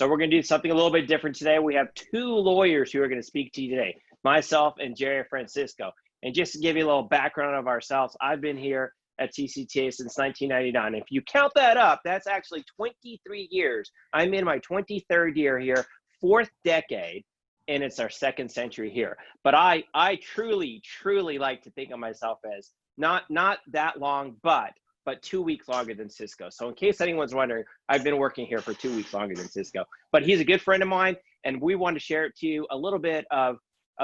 So we're going to do something a little bit different today. We have two lawyers who are going to speak to you today, myself and Jerry Francisco. And just to give you a little background of ourselves, I've been here at TCTA since 1999. If you count that up, that's actually 23 years. I'm in my 23rd year here, fourth decade, and it's our second century here. But I truly like to think of myself as not that long, but 2 weeks longer than Cisco. So in case anyone's wondering, I've been working here for 2 weeks longer than Cisco. But he's a good friend of mine, and we want to share it to you a little bit of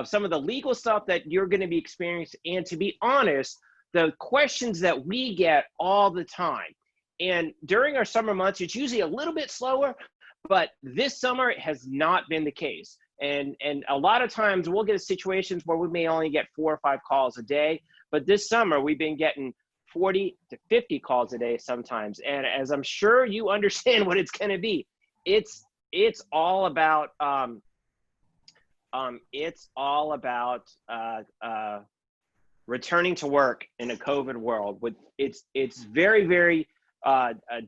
some of the legal stuff that you're going to be experiencing. And to be honest, the questions that we get all the time. And during our summer months, it's usually a little bit slower, but this summer it has not been the case. And a lot of times we'll get situations where we may only get 4 or 5 calls a day, but this summer we've been getting 40 to 50 calls a day sometimes. And as I'm sure you understand what it's going to be, it's all about returning to work in a COVID world. It's very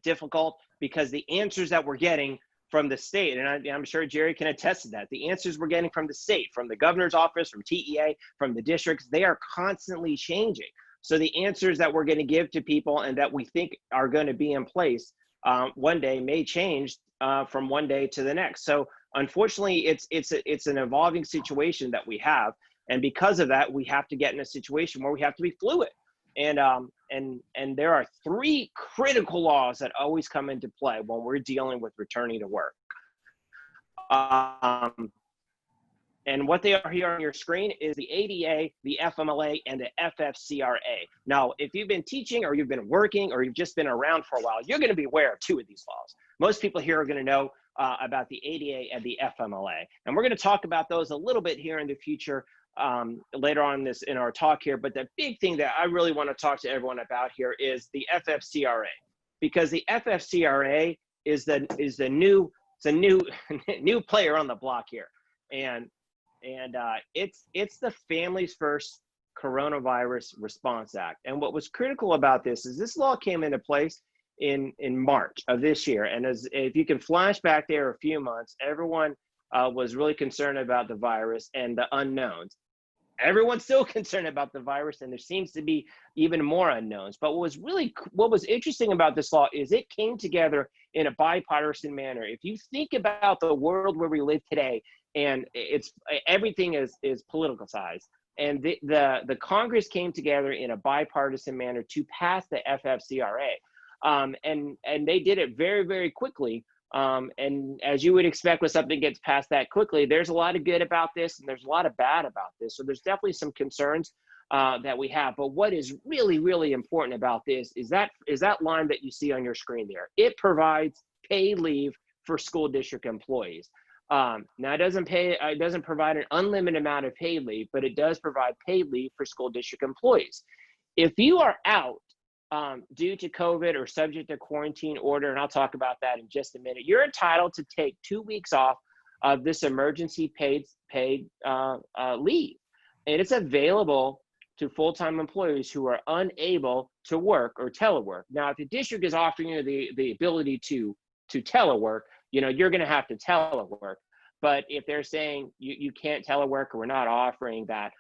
difficult because the answers that we're getting from the state, and I'm sure Jerry can attest to that, the answers we're getting from the state, from the governor's office, from TEA, from the districts, they are constantly changing. So the answers that we're going to give to people and that we think are going to be in place one day may change from one day to the next. So unfortunately, it's an evolving situation that we have, and because of that, we have to get in a situation where we have to be fluid. And there are 3 critical laws that always come into play when we're dealing with returning to work. And what they are here on your screen is the ADA, the FMLA, and the FFCRA. Now, if you've been teaching or you've been working or you've just been around for a while, you're going to be aware of 2 of these laws. Most people here are going to know about the ADA and the FMLA. And we're going to talk about those a little bit here in the future later on in our talk here. But the big thing that I really want to talk to everyone about here is the FFCRA, because the FFCRA is the new new player on the block here. And it's the Families First Coronavirus Response Act. And what was critical about this is this law came into place in March of this year. And if you can flash back there a few months, everyone was really concerned about the virus and the unknowns. Everyone's still concerned about the virus, and there seems to be even more unknowns. But what was interesting about this law is it came together in a bipartisan manner. If you think about the world where we live today, and everything is politicized, and the Congress came together in a bipartisan manner to pass the FFCRA, and they did it very quickly. And as you would expect when something gets passed that quickly, there's a lot of good about this and there's a lot of bad about this. So there's definitely some concerns that we have. But what is really important about this is that line that you see on your screen there. It provides paid leave for school district employees. Now it doesn't provide an unlimited amount of paid leave, but it does provide paid leave for school district employees. If you are out due to COVID or subject to quarantine order, and I'll talk about that in just a minute, you're entitled to take 2 weeks off of this emergency paid leave. And it's available to full-time employees who are unable to work or telework. Now, if the district is offering you the ability to telework, you're going to have to telework. But if they're saying you can't telework or we're not offering that,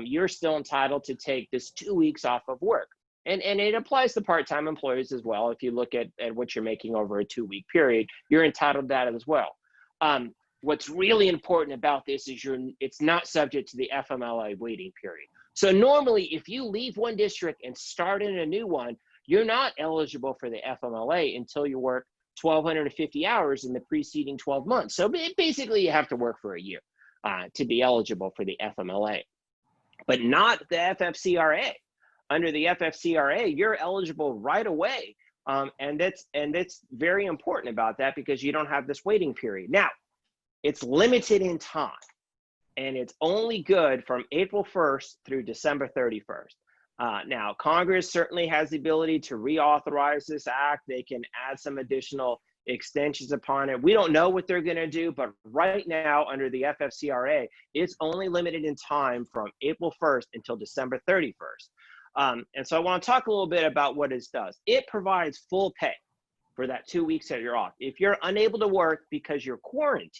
you're still entitled to take this 2 weeks off of work. And it applies to part-time employees as well. If you look at what you're making over a 2-week period, you're entitled to that as well. What's really important about this is it's not subject to the FMLA waiting period. So normally, if you leave one district and start in a new one, you're not eligible for the FMLA until you work 1,250 hours in the preceding 12 months. So basically, you have to work for a year to be eligible for the FMLA, but not the FFCRA. Under the FFCRA, you're eligible right away. And that's very important about that because you don't have this waiting period. Now, it's limited in time, and it's only good from April 1st through December 31st. Now, Congress certainly has the ability to reauthorize this act. They can add some additional extensions upon it. We don't know what they're going to do, but right now, under the FFCRA, it's only limited in time from April 1st until December 31st. And so I want to talk a little bit about what it does. It provides full pay. for that 2 weeks that you're off. If you're unable to work because you're quarantined,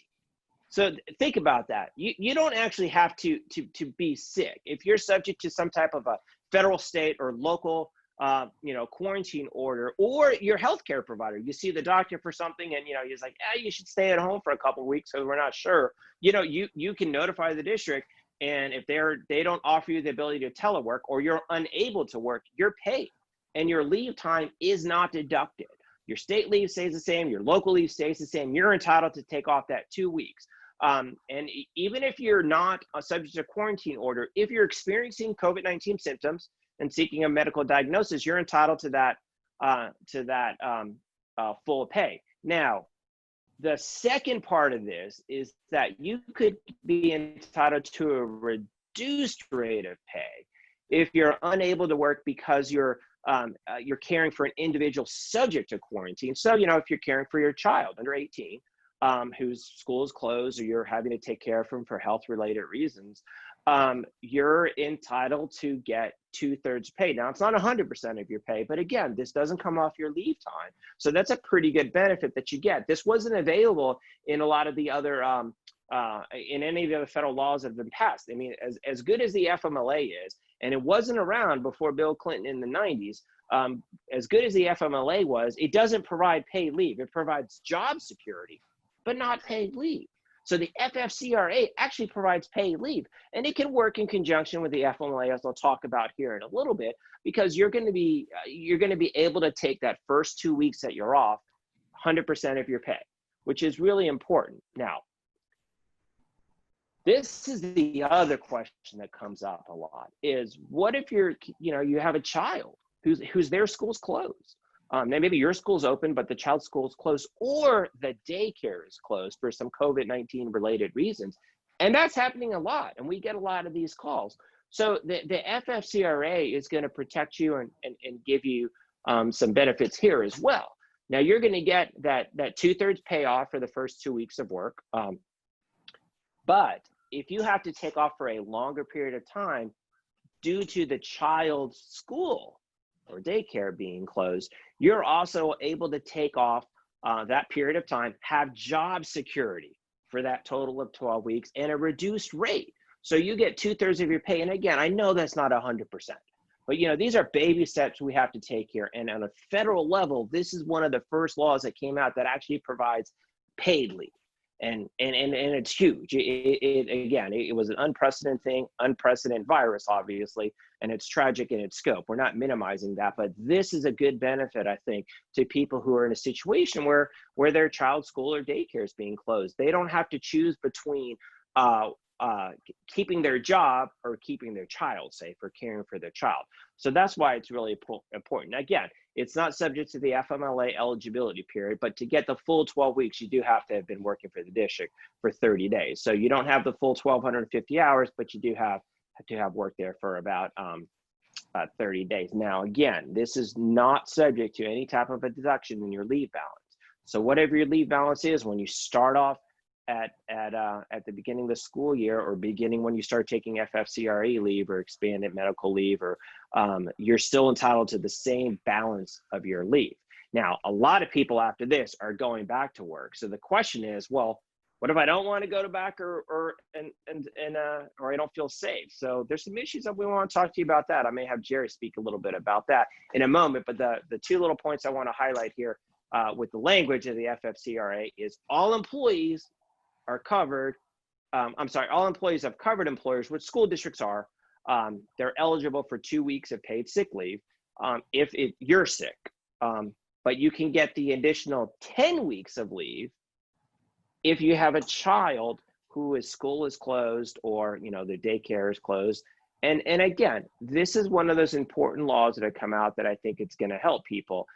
so think about that. You don't actually have to be sick. If you're subject to some type of a federal, state, or local quarantine order, or your healthcare provider, you see the doctor for something and he's like, you should stay at home for a couple of weeks because we're not sure. You can notify the district, and if they don't offer you the ability to telework, or you're unable to work, you're paid, and your leave time is not deducted. Your state leave stays the same, your local leave stays the same. You're entitled to take off that 2 weeks. And even if you're not subject to quarantine order, if you're experiencing COVID-19 symptoms and seeking a medical diagnosis, you're entitled to that full pay. Now, the second part of this is that you could be entitled to a reduced rate of pay if you're unable to work because you're caring for an individual subject to quarantine. So, if you're caring for your child under 18, whose school is closed, or you're having to take care of them for health-related reasons, you're entitled to get 2/3 pay. Now, it's not 100% of your pay, but again, this doesn't come off your leave time. So that's a pretty good benefit that you get. This wasn't available in a lot of the other, in any of the other federal laws that have been passed. I mean, as good as the FMLA is, and it wasn't around before Bill Clinton in the 90s, as good as the FMLA was, it doesn't provide paid leave. It provides job security, but not paid leave. So the FFCRA actually provides paid leave, and it can work in conjunction with the FMLA, as I'll talk about here in a little bit, because you're going to be able to take that first 2 weeks that you're off 100% of your pay, which is really important. Now, this is the other question that comes up a lot: is what if you have a child whose their school's closed? Now maybe your school's open, but the child's school is closed, or the daycare is closed for some COVID-19 related reasons. And that's happening a lot, and we get a lot of these calls. So the FFCRA is going to protect you and give you some benefits here as well. Now you're going to get that 2/3 payoff for the first 2 weeks of work. But if you have to take off for a longer period of time due to the child's school or daycare being closed, you're also able to take off that period of time, have job security for that total of 12 weeks and a reduced rate. So you get 2/3 of your pay. And again, I know that's not 100%, but these are baby steps we have to take here. And on a federal level, this is one of the first laws that came out that actually provides paid leave. And it's huge. It was an unprecedented thing, unprecedented virus, obviously, and it's tragic in its scope. We're not minimizing that, but this is a good benefit, I think, to people who are in a situation where their child's school or daycare is being closed. They don't have to choose between keeping their job or keeping their child safe or caring for their child. So that's why it's really important. Again, it's not subject to the FMLA eligibility period, but to get the full 12 weeks, you do have to have been working for the district for 30 days. So you don't have the full 1,250 hours, but you do have to have worked there for about 30 days. Now, again, this is not subject to any type of a deduction in your leave balance. So whatever your leave balance is when you start off at the beginning of the school year, or beginning when you start taking FFCRA leave or expanded medical leave, or you're still entitled to the same balance of your leave. Now, a lot of people after this are going back to work. So the question is, well, what if I don't want to go to back or I don't feel safe? So there's some issues that we want to talk to you about that. I may have Jerry speak a little bit about that in a moment, but the two little points I want to highlight here with the language of the FFCRA is all employees are covered. All employees of covered employers, which school districts are, they're eligible for 2 weeks of paid sick leave if you're sick. But you can get the additional 10 weeks of leave if you have a child whose school is closed or the daycare is closed. And again, this is one of those important laws that have come out that I think it's going to help people,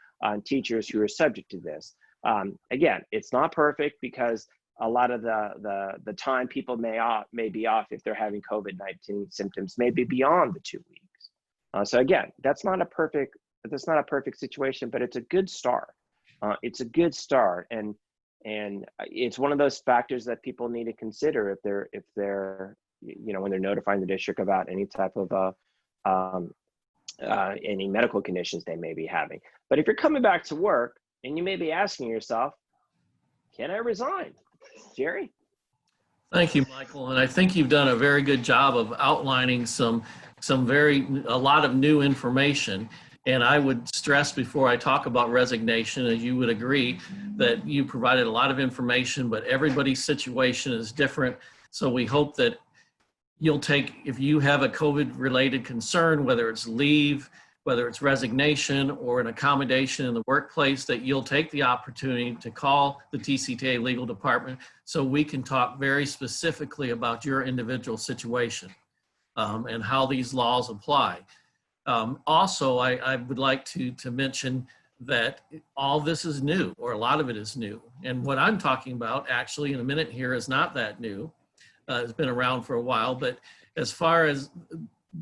teachers who are subject to this. Again, it's not perfect because a lot of the time people may be off if they're having COVID-19 symptoms, maybe beyond the 2 weeks. So again, that's not a perfect situation, but it's a good start. It's a good start, and it's one of those factors that people need to consider if they're when they're notifying the district about any type of any medical conditions they may be having. But if you're coming back to work And you may be asking yourself, can I resign? Jerry? Thank you, Michael. And I think you've done a very good job of outlining a lot of new information. And I would stress before I talk about resignation, as you would agree, that you provided a lot of information, but everybody's situation is different. So we hope that you'll take, if you have a COVID-related concern, whether it's leave, whether it's resignation or an accommodation in the workplace, that you'll take the opportunity to call the TCTA legal department so we can talk very specifically about your individual situation and how these laws apply. Also, I would like to mention that all this is new, or a lot of it is new. And what I'm talking about actually in a minute here is not that new. It's been around for a while, but as far as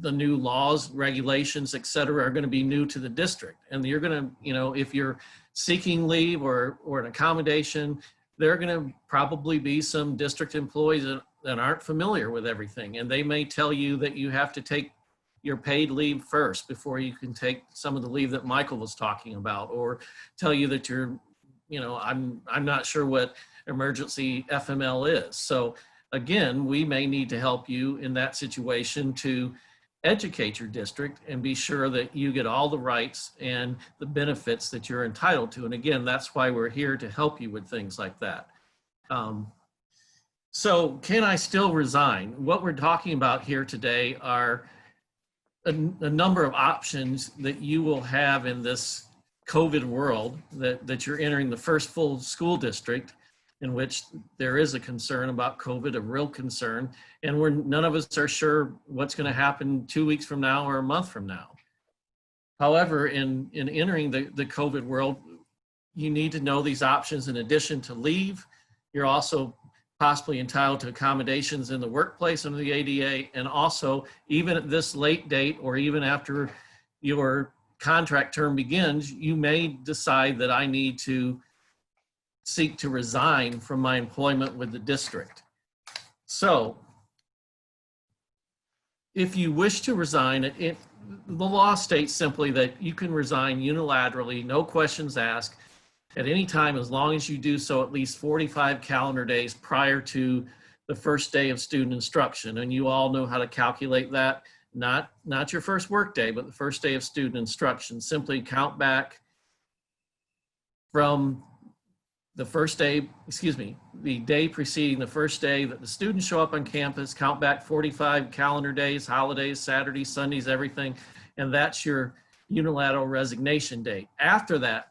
the new laws, regulations, et cetera, are going to be new to the district. And you're going to, if you're seeking leave or an accommodation, there are going to probably be some district employees that aren't familiar with everything. And they may tell you that you have to take your paid leave first before you can take some of the leave that Michael was talking about, or tell you that I'm not sure what emergency FML is. So again, we may need to help you in that situation to educate your district and be sure that you get all the rights and the benefits that you're entitled to. And again, that's why we're here to help you with things like that. So can I still resign? What we're talking about here today are a number of options that you will have in this COVID world that you're entering the first full school district in which there is a concern about COVID, a real concern, and none of us are sure what's going to happen 2 weeks from now or a month from now. However, in entering the COVID world, you need to know these options. In addition to leave, you're also possibly entitled to accommodations in the workplace under the ADA, and also even at this late date or even after your contract term begins, you may decide that I need to seek to resign from my employment with the district. So if you wish to resign, the law states simply that you can resign unilaterally, no questions asked, at any time as long as you do so at least 45 calendar days prior to the first day of student instruction. And you all know how to calculate that, not your first work day, but the first day of student instruction. Simply count back from the first day, the day preceding the first day that the students show up on campus, count back 45 calendar days, holidays, Saturdays, Sundays, everything, and that's your unilateral resignation date. After that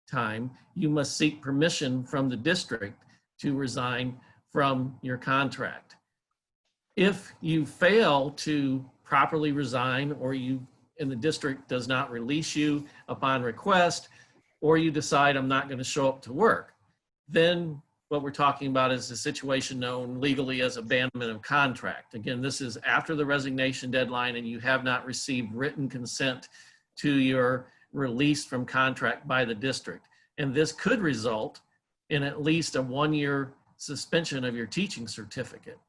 time, you must seek permission from the district to resign from your contract. If you fail to properly resign, or the district does not release you upon request, or you decide I'm not going to show up to work, then what we're talking about is a situation known legally as abandonment of contract. Again, this is after the resignation deadline and you have not received written consent to your release from contract by the district. And this could result in at least a 1-year suspension of your teaching certificate.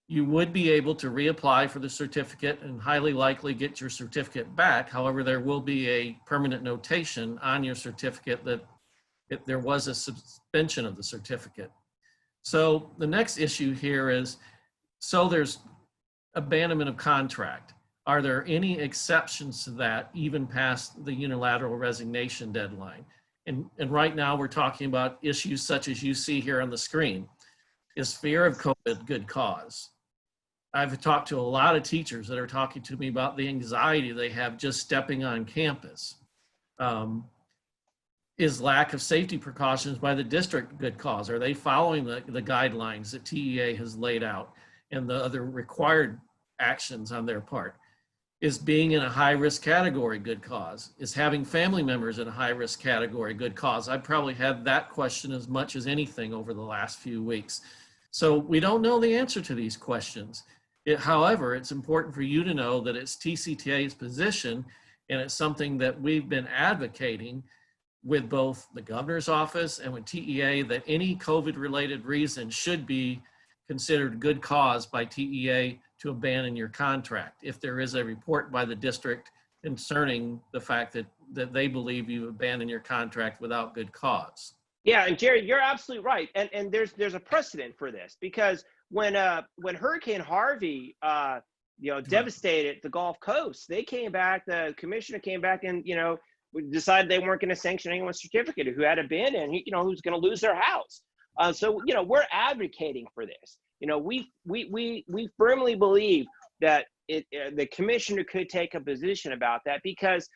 You would be able to reapply for the certificate and highly likely get your certificate back. However, there will be a permanent notation on your certificate that there was a suspension of the certificate. So the next issue here is, so there's abandonment of contract. Are there any exceptions to that even past the unilateral resignation deadline? And right now we're talking about issues such as you see here on the screen. Is fear of COVID good cause? I've talked to a lot of teachers that are talking to me about the anxiety they have just stepping on campus. Is lack of safety precautions by the district good cause? Are they following the guidelines that TEA has laid out and the other required actions on their part? Is being in a high-risk category good cause? Is having family members in a high-risk category good cause? I've probably had that question as much as anything over the last few weeks. So we don't know the answer to these questions. However, it's important for you to know that it's TCTA's position, and it's something that we've been advocating with both the governor's office and with TEA, that any COVID-related reason should be considered good cause by TEA to abandon your contract if there is a report by the district concerning the fact that that they believe you abandoned your contract without good cause. Yeah, and Jerry, you're absolutely right. And there's a precedent for this, because when Hurricane Harvey devastated the Gulf Coast, they came back, the commissioner came back and decided they weren't going to sanction anyone's certificate who had abandoned, who's going to lose their house. So we're advocating for this. We firmly believe that the commissioner could take a position about that, because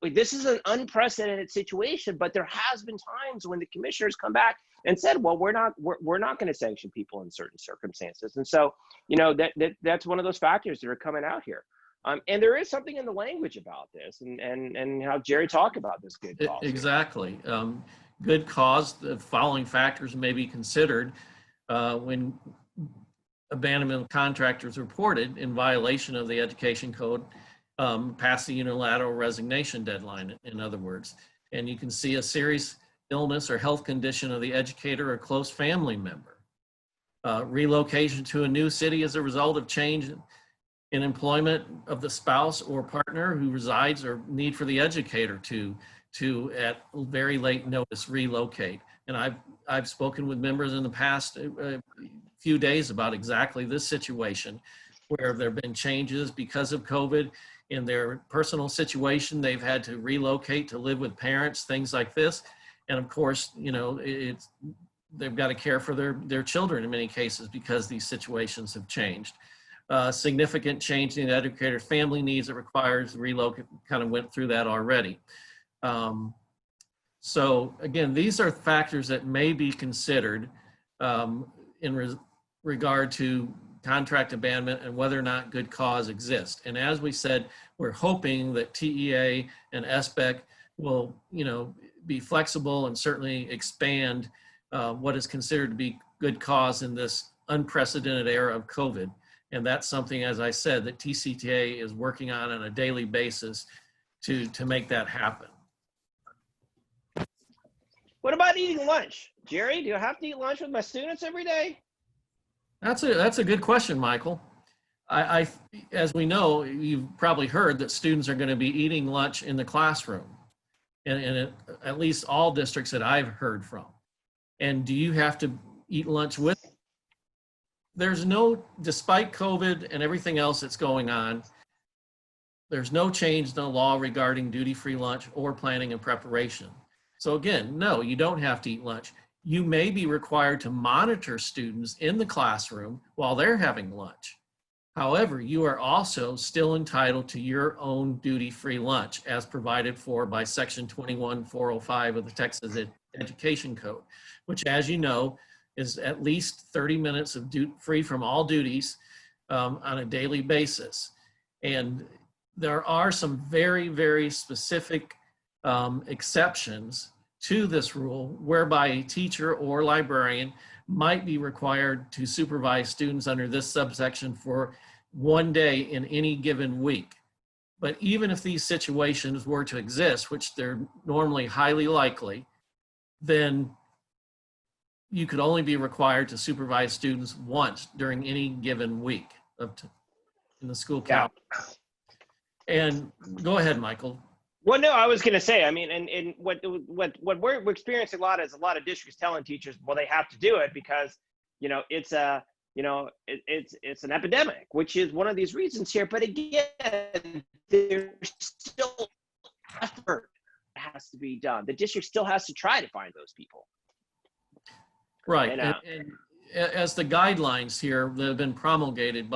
this is an unprecedented situation, but there has been times when the commissioners come back and said, well, we're not going to sanction people in certain circumstances. And so, that's one of those factors that are coming out here. And there is something in the language about this, and how Jerry talked about this good cause. Exactly. Good cause, the following factors may be considered when abandonment of contract is reported in violation of the Education Code, past the unilateral resignation deadline, in other words. And you can see a serious illness or health condition of the educator or close family member. Relocation to a new city as a result of change in employment of the spouse or partner who resides, or need for the educator to at very late notice relocate. And I've spoken with members in the past few days about exactly this situation, where there have been changes because of COVID in their personal situation. They've had to relocate to live with parents, things like this. And of course, they've got to care for their children in many cases, because these situations have changed. Significant change in the educator's family needs that requires relocate, kind of went through that already. So again, these are factors that may be considered in regard to contract abandonment and whether or not good cause exists. And as we said, we're hoping that TEA and SBEC will, be flexible and certainly expand what is considered to be good cause in this unprecedented era of COVID. And that's something, as I said, that TCTA is working on a daily basis to make that happen. What about eating lunch? Jerry, do I have to eat lunch with my students every day? That's a good question, Michael. As we know, you've probably heard that students are going to be eating lunch in the classroom, and at least all districts that I've heard from. And do you have to eat lunch with them? There's no, despite COVID and everything else that's going on, there's no change in the law regarding duty-free lunch or planning and preparation. So again, no, you don't have to eat lunch. You may be required to monitor students in the classroom while they're having lunch. However, you are also still entitled to your own duty-free lunch as provided for by Section 21405 of the Texas Education Code, which, as you know, is at least 30 minutes of free from all duties on a daily basis. And there are some very, very specific exceptions to this rule, whereby a teacher or librarian might be required to supervise students under this subsection for one day in any given week. But even if these situations were to exist, which they're normally highly likely, then you could only be required to supervise students once during any given week in the school calendar. Yeah. And go ahead, Michael. Well, no, I was going to say, I mean, and what we're experiencing a lot is a lot of districts telling teachers, well, they have to do it because, it's an epidemic, which is one of these reasons here. But again, there's still effort that has to be done. The district still has to try to find those people. Right. And as the guidelines here that have been promulgated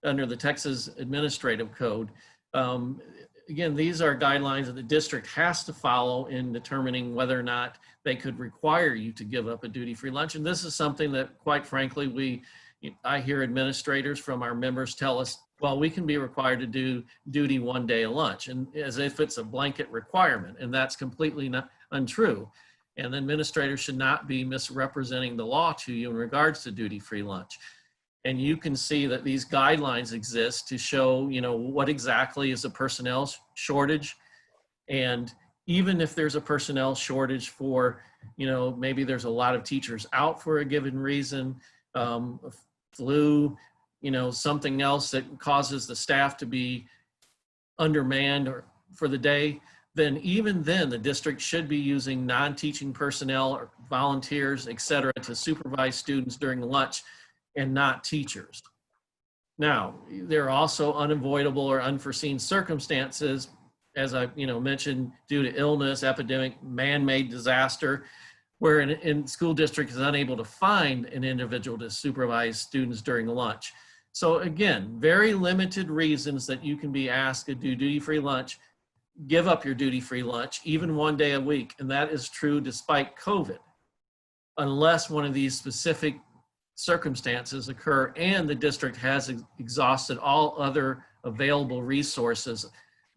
under the Texas Administrative Code, again, these are guidelines that the district has to follow in determining whether or not they could require you to give up a duty-free lunch. And this is something that, quite frankly, I hear administrators from our members tell us, well, we can be required to do duty one day of lunch, and as if it's a blanket requirement, and that's completely untrue. And administrators should not be misrepresenting the law to you in regards to duty-free lunch. And you can see that these guidelines exist to show, what exactly is a personnel shortage. And even if there's a personnel shortage for, maybe there's a lot of teachers out for a given reason, flu, something else that causes the staff to be undermanned for the day, then even then the district should be using non-teaching personnel or volunteers, et cetera, to supervise students during lunch and not teachers. Now, there are also unavoidable or unforeseen circumstances, as I mentioned, due to illness, epidemic, man-made disaster, where an school district is unable to find an individual to supervise students during lunch. So again, very limited reasons that you can be asked to do duty-free lunch. Give up your duty-free lunch, even one day a week. And that is true despite COVID, unless one of these specific circumstances occur and the district has exhausted all other available resources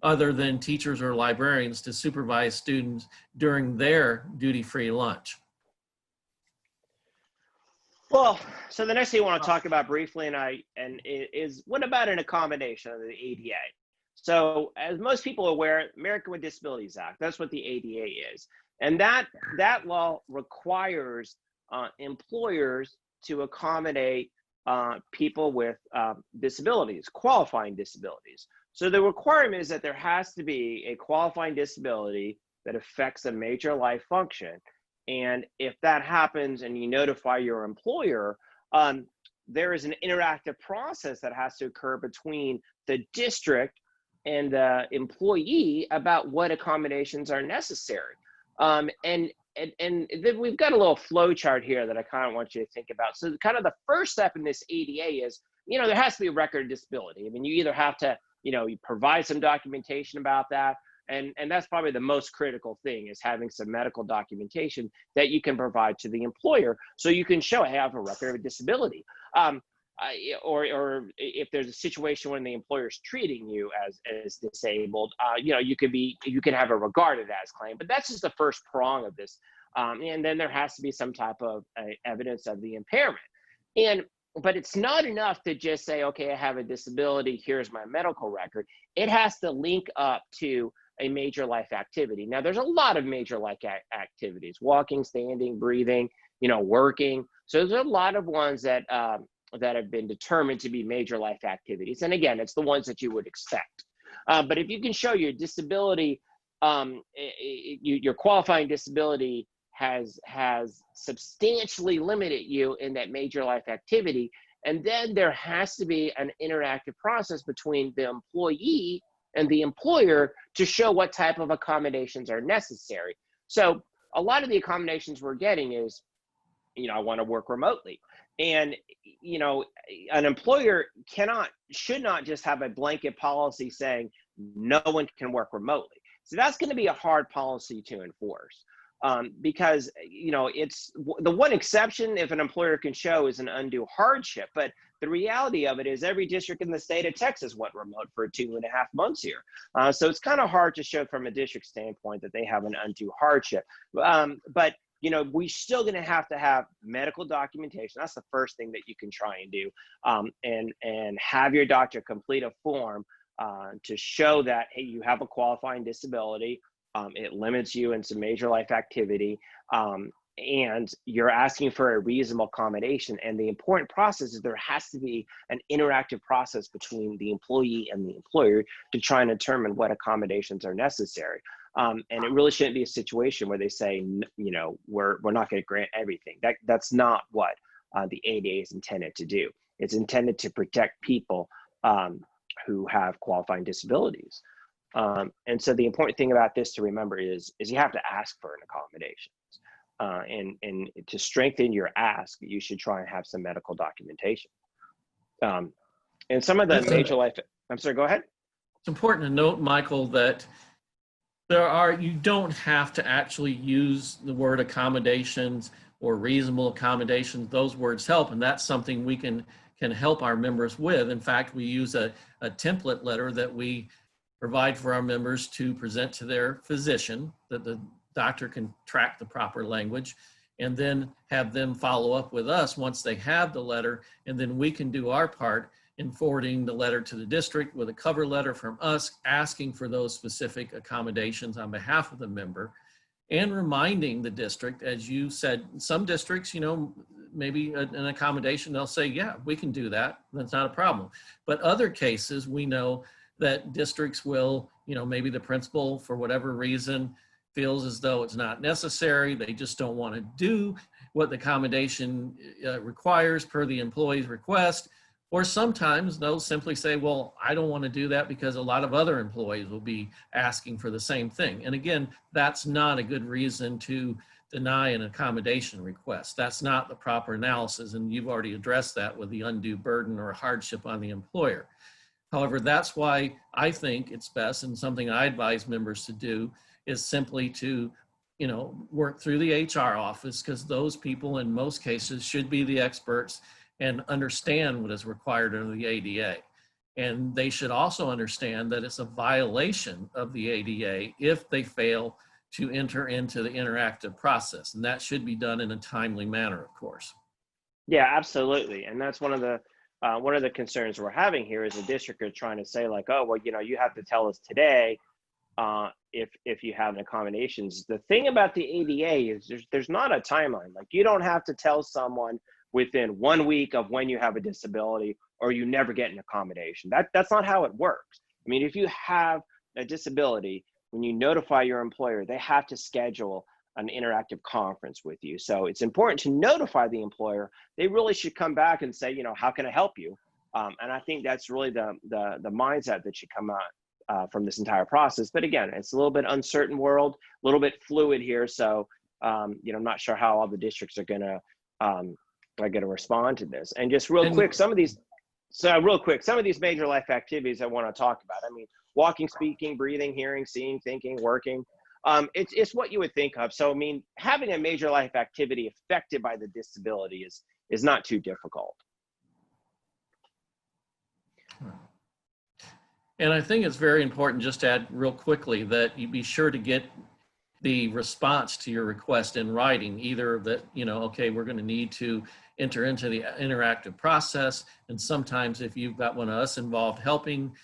other than teachers or librarians to supervise students during their duty-free lunch. Well, so the next thing I want to talk about briefly is what about an accommodation under the ADA? So as most people are aware, American with Disabilities Act, that's what the ADA is. And that law requires employers to accommodate people with disabilities, qualifying disabilities. So the requirement is that there has to be a qualifying disability that affects a major life function. And if that happens and you notify your employer, there is an interactive process that has to occur between the district and the employee about what accommodations are necessary. And then we've got a little flow chart here that I kind of want you to think about. So kind of the first step in this ADA is, there has to be a record of disability. I mean, you either have to, you provide some documentation about that. And that's probably the most critical thing, is having some medical documentation that you can provide to the employer so you can show I have a record of a disability. Or if there's a situation when the employer is treating you as disabled, you could have a regarded as claim. But that's just the first prong of this. And then there has to be some type of evidence of the impairment. But it's not enough to just say, okay, I have a disability, here's my medical record. It has to link up to a major life activity. Now, there's a lot of major life activities: walking, standing, breathing, working. So there's a lot of ones that have been determined to be major life activities. And again, it's the ones that you would expect. But if you can show your disability, your qualifying disability has substantially limited you in that major life activity, and then there has to be an interactive process between the employee and the employer to show what type of accommodations are necessary. So a lot of the accommodations we're getting is, I want to work remotely. And, an employer should not just have a blanket policy saying no one can work remotely. So that's going to be a hard policy to enforce. Because, it's the one exception if an employer can show is an undue hardship. But the reality of it is every district in the state of Texas went remote for 2.5 months here. So it's kind of hard to show from a district standpoint that they have an undue hardship. But we're still going to have medical documentation. That's the first thing that you can try and do. And have your doctor complete a form to show that, hey, you have a qualifying disability. It limits you in some major life activity, and you're asking for a reasonable accommodation. And the important process is there has to be an interactive process between the employee and the employer to try and determine what accommodations are necessary. And it really shouldn't be a situation where they say, we're not going to grant everything. That's not what the ADA is intended to do. It's intended to protect people who have qualifying disabilities. And so the important thing about this to remember is you have to ask for an accommodation. And to strengthen your ask, you should try and have some medical documentation. And some of the major life, I'm sorry, go ahead. It's important to note, Michael, that you don't have to actually use the word accommodations or reasonable accommodations. Those words help, and that's something we can help our members with. In fact, we use a template letter that we provide for our members to present to their physician, that the doctor can track the proper language, and then have them follow up with us once they have the letter, and then we can do our part in forwarding the letter to the district with a cover letter from us asking for those specific accommodations on behalf of the member, and reminding the district, as you said, some districts, maybe an accommodation, they'll say, yeah, we can do that. That's not a problem. But other cases, we know that districts will maybe the principal, for whatever reason, feels as though it's not necessary. They just don't want to do what the accommodation requires per the employee's request. Or sometimes they'll simply say, well, I don't want to do that because a lot of other employees will be asking for the same thing. And again, that's not a good reason to deny an accommodation request. That's not the proper analysis. And you've already addressed that with the undue burden or hardship on the employer. However, that's why I think it's best, and something I advise members to do, is simply to work through the HR office, because those people in most cases should be the experts and understand what is required under the ADA. And they should also understand that it's a violation of the ADA if they fail to enter into the interactive process. And that should be done in a timely manner, of course. Yeah, absolutely. And that's one of the concerns we're having here is the district is trying to say like, oh, well, you have to tell us today if you have an accommodations. The thing about the ADA is there's not a timeline. Like, you don't have to tell someone within 1 week of when you have a disability or you never get an accommodation. That's not how it works. I mean, if you have a disability, when you notify your employer, they have to schedule an interactive conference with you. So it's important to notify the employer. They really should come back and say, how can I help you? And I think that's really the mindset that should come out from this entire process. But again, it's a little bit uncertain world, a little bit fluid here. So, I'm not sure how all the districts are gonna respond to this. And just real quick, some of these major life activities I want to talk about. I mean, walking, speaking, breathing, hearing, seeing, thinking, working. It's what you would think of. So, I mean, having a major life activity affected by the disability is not too difficult. And I think it's very important, just to add real quickly, that you be sure to get the response to your request in writing, either that, okay, we're going to need to enter into the interactive process. And sometimes if you've got one of us involved helping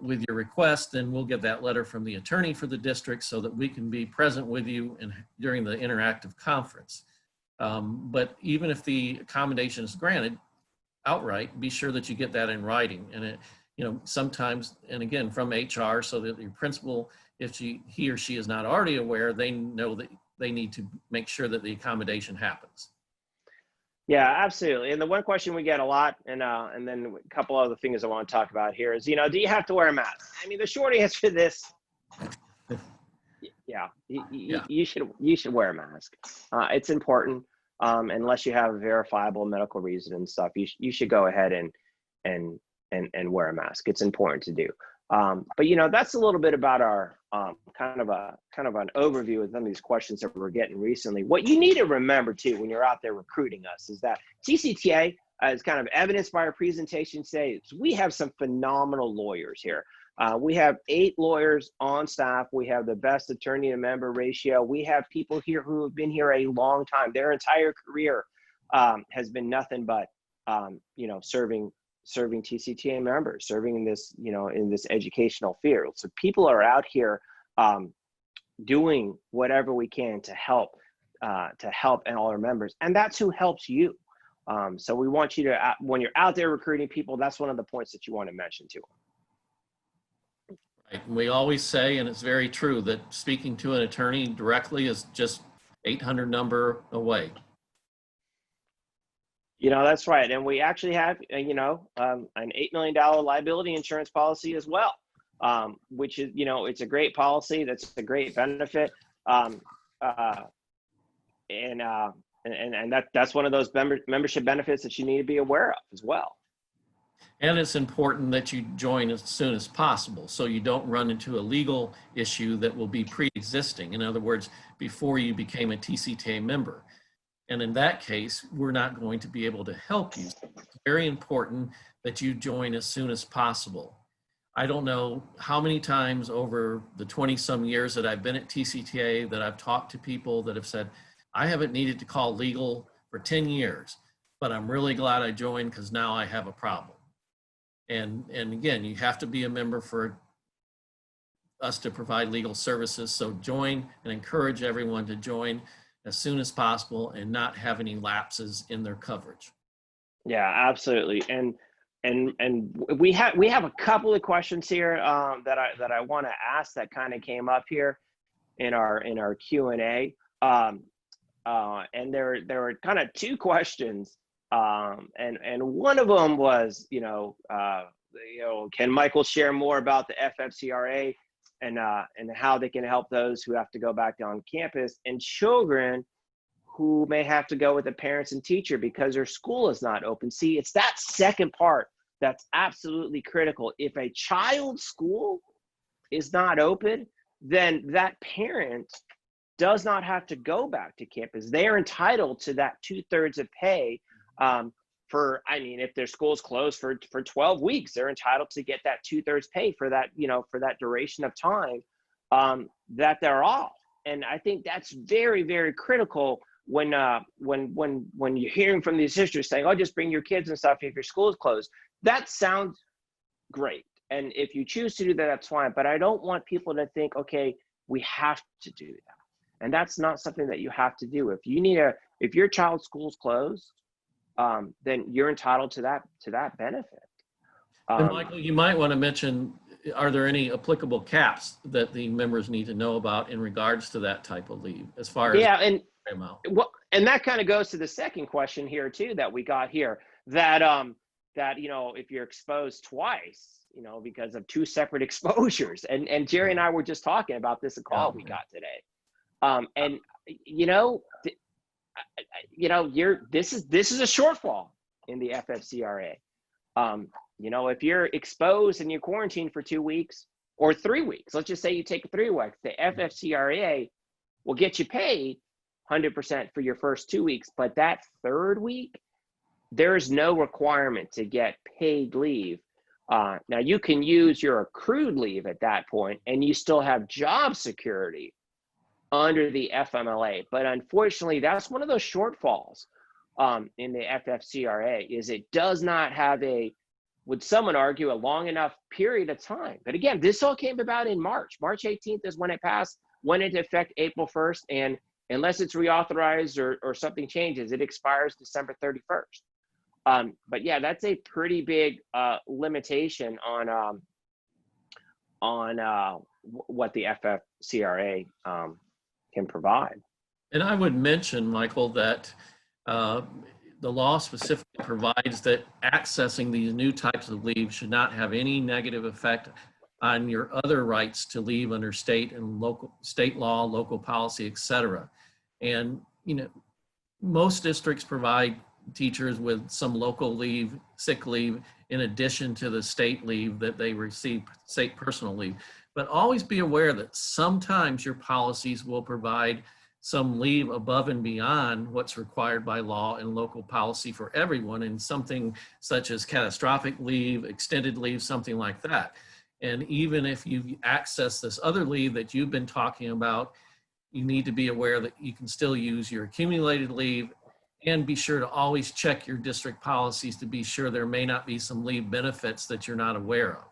with your request, then we'll get that letter from the attorney for the district so that we can be present with you during the interactive conference. But even if the accommodation is granted outright, be sure that you get that in writing. And sometimes, and again, from HR, so that your principal, if he or she is not already aware, they know that they need to make sure that the accommodation happens. Yeah, absolutely. And the one question we get a lot, and then a couple other things I want to talk about here is, do you have to wear a mask? I mean, the short answer to this, yeah, you should wear a mask. It's important, unless you have a verifiable medical reason and stuff. You should go ahead and wear a mask. It's important to do. But that's a little bit about our kind of an overview of some of these questions that we're getting recently. What you need to remember too when you're out there recruiting us is that TCTA, is kind of evidenced by our presentation today, we have some phenomenal lawyers here. We have 8 lawyers on staff. We have the best attorney to member ratio. We have people here who have been here a long time. Their entire career has been nothing but serving TCTA members, serving in this, in this educational field. So people are out here doing whatever we can to help and all our members. And that's who helps you. So we want you to, when you're out there recruiting people, that's one of the points that you want to mention to them. Right. We always say, and it's very true, that speaking to an attorney directly is just 800 number away. That's right. And we actually have, an $8 million liability insurance policy as well, which is, it's a great policy. That's a great benefit. And that's one of those membership benefits that you need to be aware of as well. And it's important that you join as soon as possible so you don't run into a legal issue that will be pre-existing. In other words, before you became a TCTA member. And in that case, we're not going to be able to help you. It's very important that you join as soon as possible. I don't know how many times over the 20-some years that I've been at TCTA that I've talked to people that have said, I haven't needed to call legal for 10 years, but I'm really glad I joined because now I have a problem. And again, you have to be a member for us to provide legal services. So join, and encourage everyone to join as soon as possible and not have any lapses in their coverage. Yeah, absolutely. And and we have a couple of questions here that I want to ask that kind of came up here in our Q&A. And there were kind of two questions, and one of them was, can Michael share more about the FFCRA and how they can help those who have to go back on campus and children who may have to go with the parents and teacher because their school is not open. See, it's that second part that's absolutely critical. If a child's school is not open, then that parent does not have to go back to campus. They are entitled to that 2/3 of pay if their school's closed for 12 weeks, they're entitled to get that 2/3 pay for that, for that duration of time that they're off. And I think that's very, very critical when you're hearing from these sisters saying, "Oh, just bring your kids and stuff if your school is closed." That sounds great. And if you choose to do that, that's fine. But I don't want people to think, okay, we have to do that. And that's not something that you have to do. If your child's school's closed, then you're entitled to that benefit. And Michael, you might want to mention, are there any applicable caps that the members need to know about in regards to that type of leave as far as amount? And that kind of goes to the second question here too that we got here, that if you're exposed twice, because of two separate exposures, and Jerry and I were just talking about this call we got today. This is a shortfall in the FFCRA. If you're exposed and you're quarantined for 2 weeks or 3 weeks, let's just say you take 3 weeks, the FFCRA will get you paid 100% for your first 2 weeks, but that third week, there's no requirement to get paid leave. Now you can use your accrued leave at that point, and you still have job security under the FMLA. But unfortunately, that's one of those shortfalls in the FFCRA, is it does not have would someone argue, a long enough period of time. But again, this all came about in March. March 18th is when it passed, went into effect April 1st, and unless it's reauthorized or something changes, it expires December 31st. But yeah, that's a pretty big limitation on what the FFCRA can provide. And I would mention, Michael, that the law specifically provides that accessing these new types of leave should not have any negative effect on your other rights to leave under state law, local policy, etc. And most districts provide teachers with some local leave, sick leave, in addition to the state leave that they receive, state personal leave. But always be aware that sometimes your policies will provide some leave above and beyond what's required by law and local policy for everyone, in something such as catastrophic leave, extended leave, something like that. And even if you access this other leave that you've been talking about, you need to be aware that you can still use your accumulated leave, and be sure to always check your district policies to be sure there may not be some leave benefits that you're not aware of.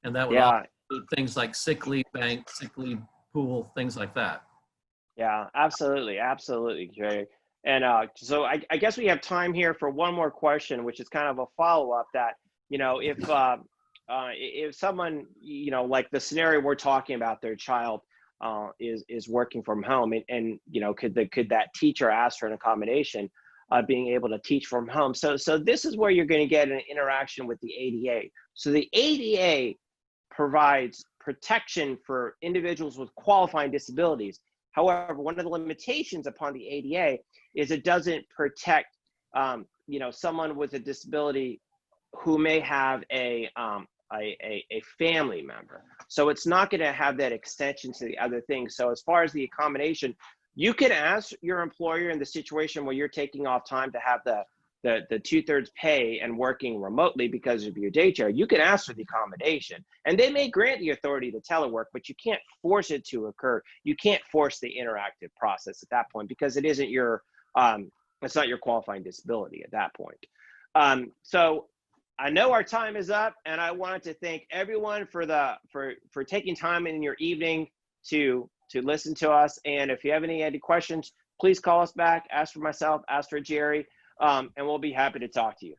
And that would include things like sick leave bank, sick leave pool, things like that. Yeah, absolutely. Absolutely, Jerry. And so I guess we have time here for one more question, which is kind of a follow-up that, if someone, like the scenario we're talking about, their child is working from home, and could that teacher ask for an accommodation, being able to teach from home? So this is where you're going to get an interaction with the ADA. So the ADA provides protection for individuals with qualifying disabilities. However, one of the limitations upon the ADA is it doesn't protect, someone with a disability who may have a family member. So it's not going to have that extension to the other things. So as far as the accommodation, you can ask your employer in the situation where you're taking off time to have the 2/3 pay and working remotely because of your daycare. You can ask for the accommodation, and they may grant the authority to telework, but you can't force it to occur. You can't force the interactive process at that point, because it isn't it's not your qualifying disability at that point. So I know our time is up, and I wanted to thank everyone for taking time in your evening to listen to us. And if you have any questions, please call us back, ask for myself, ask for Jerry, and we'll be happy to talk to you.